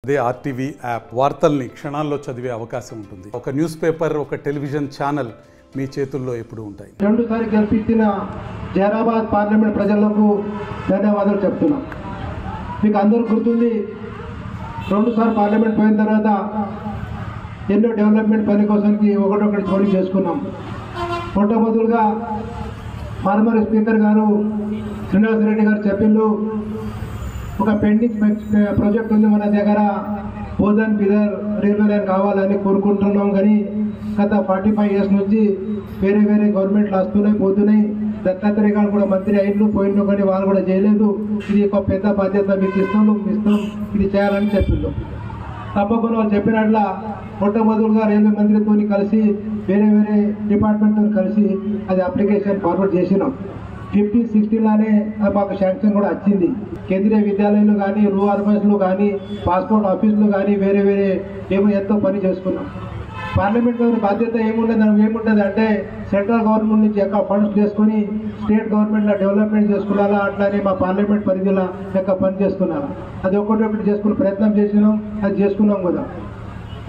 అదే RTV app వార్తల్ని క్షణాల్లో చదివే అవకాశం ఉంటుంది. ఒక న్యూస్ పేపర్, ఒక టెలివిజన్ ఛానల్ మీ చేతుల్లో ఎప్పుడూ ఉంటాయి. రెండుసారి గెలిపించిన జైరాబాద్ పార్లమెంట్ ప్రజలకు ధన్యవాదాలు చెప్తున్నాం. మీకు అందరూ గుర్తుంది, రెండుసారి పార్లమెంట్ పోయిన తర్వాత ఎన్నో డెవలప్మెంట్ పని కోసానికి ఒకటొకటి చోటు చేసుకున్నాం. మొట్టమొదటిగా ఫార్మర్ స్పీకర్ గారు శ్రీనివాస్ రెడ్డి గారు చెప్పిండు, ఒక పెండింగ్ ప్రాజెక్ట్ ఉంది మన దగ్గర, బోధన్ బిదర్ రైల్వే లైన్ కావాలని కోరుకుంటున్నాం. కానీ గత 45 years నుంచి వేరే వేరే గవర్నమెంట్లు వస్తున్నాయి పోతున్నాయి. దత్తాత్రేయ గారు కూడా మంత్రి అయిన్ను పోయిండు, కానీ వాళ్ళు కూడా చేయలేదు. ఇది ఒక పెద్ద బాధ్యత, మీకు ఇస్తాం ఇది చేయాలని చెప్పిండు. తప్పకుండా వాళ్ళు చెప్పినట్ల మొట్టమొదటిగా రైల్వే మంత్రితో కలిసి వేరే వేరే డిపార్ట్మెంట్తో కలిసి అది అప్లికేషన్ ఫార్వర్డ్ చేసినాం. 50-60 మాకు శాంక్షన్ కూడా వచ్చింది. కేంద్రీయ విద్యాలయాలు కానీ, రూరల్ ఆర్ఫనైజ్లు కానీ, పాస్పోర్ట్ ఆఫీసులు కానీ వేరే వేరే ఎంతో పని చేసుకున్నాం. పార్లమెంట్ బాధ్యత ఏముంటుంది అంటే సెంట్రల్ గవర్నమెంట్ నుంచి ఎక్కువ ఫండ్స్ చేసుకుని స్టేట్ గవర్నమెంట్లో డెవలప్మెంట్ చేసుకున్నారా, అట్లానే మా పార్లమెంట్ పరిధిలో ఎక్కువ పని చేసుకున్నారా, అది ఒకటి చేసుకునే ప్రయత్నం చేసినాం, అది చేసుకున్నాం కూడా.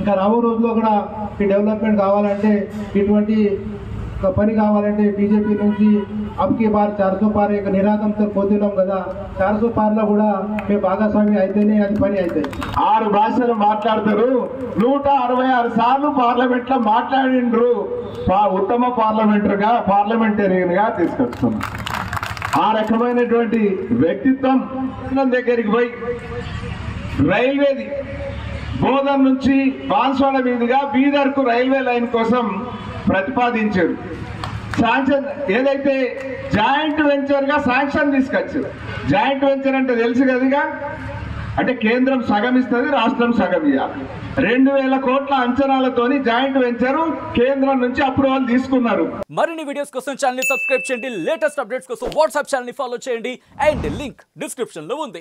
ఇంకా రాబో రోజుల్లో కూడా ఈ డెవలప్మెంట్ కావాలంటే, ఇటువంటి పని కావాలంటే బీజేపీ నుంచి అబ్కి బార్ 400 పార్ నిరాదంతో పోతున్నాం కదా, 400 పార్లో కూడా మేము భాగస్వామి అయితేనే అది పని అవుతుంది. 6 భాషలు మాట్లాడతారు, 166 సార్లు పార్లమెంట్ లో మాట్లాడిండ్రు. ఉత్తమ పార్లమెంటేరియన్ గా తీసుకొస్తున్నాం. ఆ రకమైనటువంటి వ్యక్తిత్వం దగ్గరికి పోయి రైల్వేది బోధన్ నుంచి బాన్స్వాడ మీదుగా బీదర్ కు రైల్వే లైన్ కోసం ప్రతిపాదించారు. శాంక్షన్ ఏదైతే జాయింట్ వెంచర్ గా శాంక్షన్ తీసుకొచ్చారు. జాయింట్ వెంచర్ అంటే తెలుసు కదిగా, అంటే కేంద్రం సగం ఇస్తుంది, రాష్ట్రం సగం ఇవ్వాలి. 2000 కోట్ల అంచనాలతోని జాయింట్ వెంచర్ కేంద్రం నుంచి అప్రూవల్ తీసుకున్నారు. మరిన్ని వీడియోస్ కోసం ఛానల్ ని సబ్స్క్రైబ్ చేయండి, లేటెస్ట్ అప్డేట్స్ కోసం వాట్సాప్ ఛానల్ ని ఫాలో చేయండి, అండ్ లింక్ డిస్క్రిప్షన్ లో ఉంది.